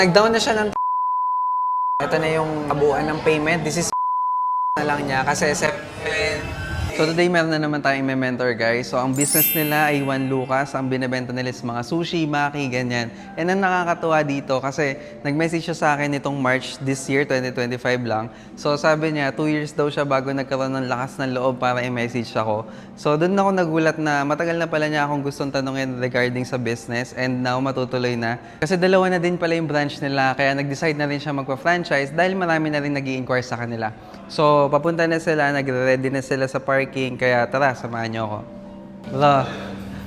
Nag-down na siya ng ito na yung kabuuan ng payment. This is na lang niya kasi 7. So today meron na naman tayong mentor guys. So ang business nila ay Juan Lucas. Ang binebenta nila is mga sushi, maki, ganyan. And ang nakakatuwa dito kasi nag-message siya sa akin nitong March this year, 2025 lang. So sabi niya 2 years daw siya bago nagkaroon ng lakas ng loob para i-message ako. So doon ako nagulat na matagal na pala niya akong gustong tanungin regarding sa business and now matutuloy na. Kasi dalawa na din pala yung branch nila kaya nag-decide na rin siya magpa-franchise dahil marami na rin nag-i-inquire sa kanila. So papunta na sila, nagre-ready na sila sa parking kaya tara, samahan niyo ako. Hello.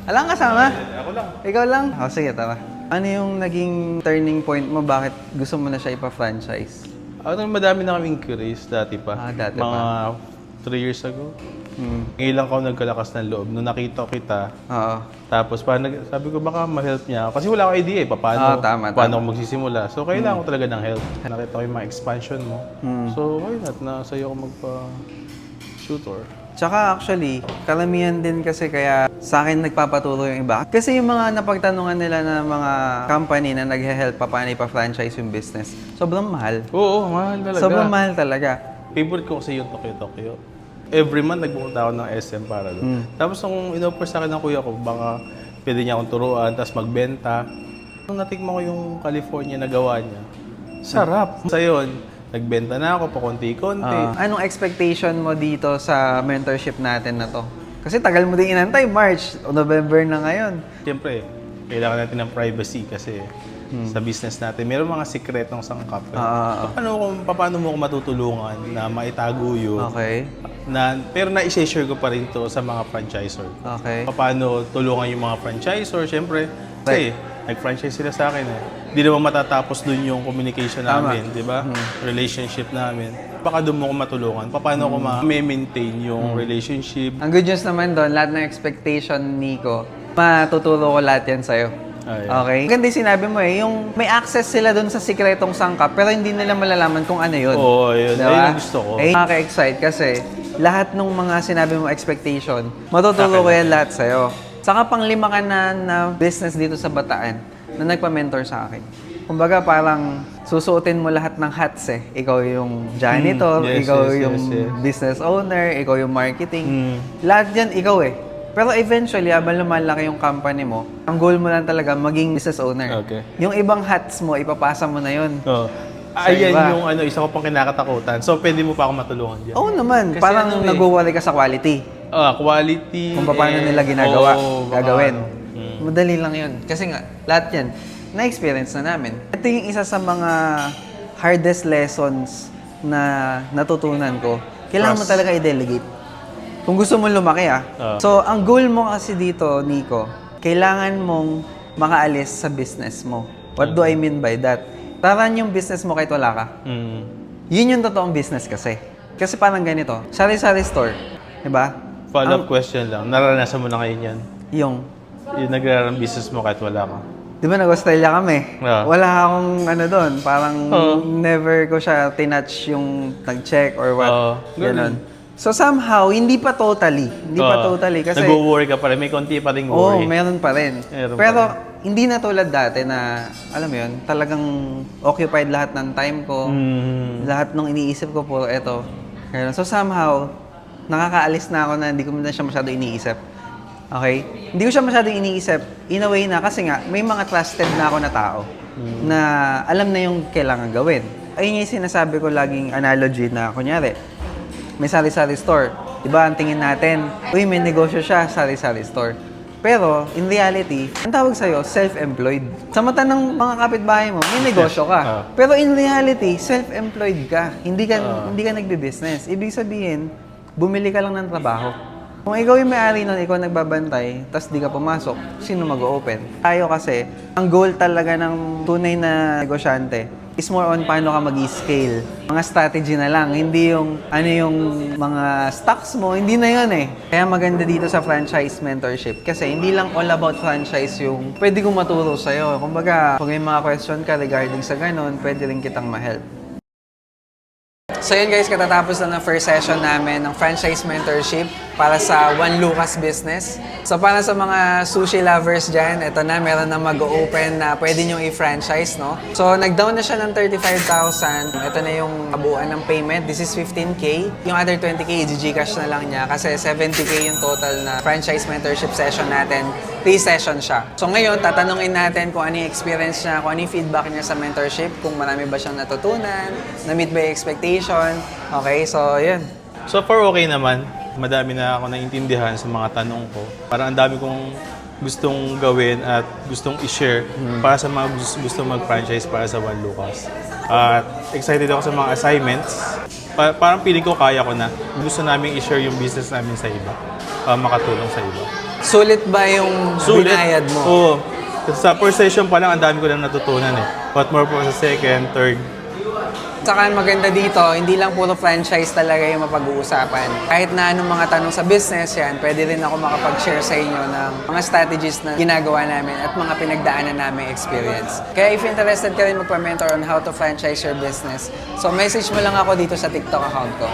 Alang kasama? Ako lang. Ikaw lang? O sige, tara. Ano yung naging turning point mo? Bakit gusto mo na siya ipa-franchise? Madami na kaming inquiries dati pa. Dati mga 3 years ago. Ngayon lang ako nagkalakas ng loob. Nung nakita kita, Oo. tapos sabi ko baka ma-help niya ako. Kasi wala akong idea paano ako magsisimula. So kailangan ko talaga ng help. Nakita ko yung mga expansion mo. So why not? Nasa'yo ako magpa-tutor. Tsaka actually, karamihan din kasi kaya sa akin nagpapaturo yung iba. Kasi yung mga napagtanungan nila na mga company na nag-help pa paano ipa-franchise yung business, sobrang mahal. Oo, mahal talaga. Sobrang mahal talaga. Favorite ko kasi yung Tokyo. Every month nagpupunta ako ng SM para doon. Tapos nung in-offer sa akin ng kuya ko, baka pwede niya akong turuan, tapos magbenta. Nung natikman ko yung California na gawa niya, sarap. Sa yun, nagbenta na ako pa konti-konti. Anong expectation mo dito sa mentorship natin na to? Kasi tagal mo din inantay, March, November na ngayon. Siyempre, kailangan natin ng privacy kasi sa business natin, meron mga sikretong sangkap. Paano mo ko matutulungan na maitago yun? Okay. Pero na-share ko pa rin to sa mga franchisor. Okay. Paano tulungan yung mga franchisor? Siyempre, kasi nag-franchise sila sa akin. Hindi naman matatapos dun yung communication namin, di ba? Relationship namin. Baka doon mo ko matulungan. Paano ko ma-maintain yung relationship? Ang good news naman doon, lahat ng expectation, Nico, matuturo ko lahat yan sa'yo. Okay? Ganda yung sinabi mo yung may access sila doon sa sikretong sangkap pero hindi nila malalaman kung ano yun. Oo, yun. Diba? Ayun ang gusto ko. Nakaka-excite kasi lahat ng mga sinabi mo expectation, matuturo ko yan lahat sa'yo. Saka pang 5 ka na business dito sa Bataan na nagpa-mentor sa akin. Kumbaga parang susuotin mo lahat ng hats eh. Ikaw yung janitor, ikaw yung business owner, ikaw yung marketing. Lahat yan ikaw eh. Pero eventually, habang lumalaki yung company mo, ang goal mo lang talaga maging business owner. Okay. Yung ibang hats mo, ipapasa mo na yun. Ayan yung isa ko pang kinakatakutan. So, pwede mo pa ako matulungan dyan? Oo naman. Kasi parang nag-worry ka sa quality. Quality. Kung paano nila gagawin. Madali lang yun. Kasi nga, lahat yan, na-experience na namin. Ito yung isa sa mga hardest lessons na natutunan ko. Kailangan mo talaga i-delegate. Kung gusto mong lumaki So, ang goal mo kasi dito, Nico, kailangan mong makaalis sa business mo. What do I mean by that? Taran yung business mo kahit wala ka. Yun yung totoong business kasi. Kasi parang ganito, sari-sari store, di ba? Follow-up question lang. Naranasan mo na ngayon yan? Yung nagrarang business mo kahit wala ka? Di ba nag-Australia kami? Wala akong doon. Parang never ko siya tinouch yung nag-check or what. Ganun. So somehow, hindi pa totally. Kasi nag-worry ka pa rin. May konti pa rin worry. Meron pa rin. Pero hindi na tulad dati na, alam mo yun, talagang occupied lahat ng time ko. Lahat ng iniisip ko puro eto. So somehow, nakakaalis na ako na hindi ko na siya masyado iniisip. Okay? Hindi ko siya masyado iniisip. In a way na, kasi nga, may mga trusted na ako na tao na alam na yung kailangan gawin. Ayun yung sinasabi ko laging analogy na, kunyari, may sari-sari store. Diba, ang tingin natin, uy, may negosyo siya, sari-sari store. Pero, in reality, ang tawag sa'yo, self-employed. Sa mata ng mga kapitbahay mo, may negosyo ka. Pero in reality, self-employed ka. Hindi ka nagbe-business. Ibig sabihin, bumili ka lang ng trabaho. Kung ikaw yung may-ari nun, ikaw nagbabantay, tapos di ka pumasok, sino mag-open? Tayo kasi, ang goal talaga ng tunay na negosyante is more on paano ka mag-scale. Mga strategy na lang, hindi yung yung mga stocks mo, hindi na yun eh. Kaya maganda dito sa franchise mentorship kasi hindi lang all about franchise yung pwede kong maturo sa'yo. Kumbaga, kung may mga question ka regarding sa ganun, pwede rin kitang ma-help. So yun guys, katatapos na ng first session namin ng franchise mentorship para sa Juan Lucas Business. So para sa mga sushi lovers dyan, ito na, meron na mag-open na pwede nyo i-franchise, no? So nag-down na siya ng 35,000. Ito na yung kabuuan ng payment. This is 15K. Yung other 20K, i-Gcash na lang niya kasi 70K yung total na franchise mentorship session natin. 3 session siya. So ngayon, tatanungin natin kung ano yung experience niya, kung ano yung feedback niya sa mentorship, kung marami ba siyang natutunan, na-meet ba yung expectation. Okay, so yun. So far okay naman. Madami na ako naintindihan sa mga tanong ko. Parang ang dami kong gustong gawin at gustong i-share para sa mga gustong mag-franchise para sa Juan Lucas. At excited ako sa mga assignments. Parang feeling ko kaya ko na. Gusto namin i-share yung business namin sa iba. Makatulong sa iba. Sulit ba yung binayad mo? Oo. Sa first session pa lang, ang dami ko lang natutunan eh. What more po sa second, third. Saka maganda dito, hindi lang puro franchise talaga yung mapag-uusapan. Kahit na anong mga tanong sa business yan, pwede rin ako makapag-share sa inyo ng mga strategies na ginagawa namin at mga pinagdaanan namin experience. Kaya if interested ka rin magpa-mentor on how to franchise your business, so message mo lang ako dito sa TikTok account ko.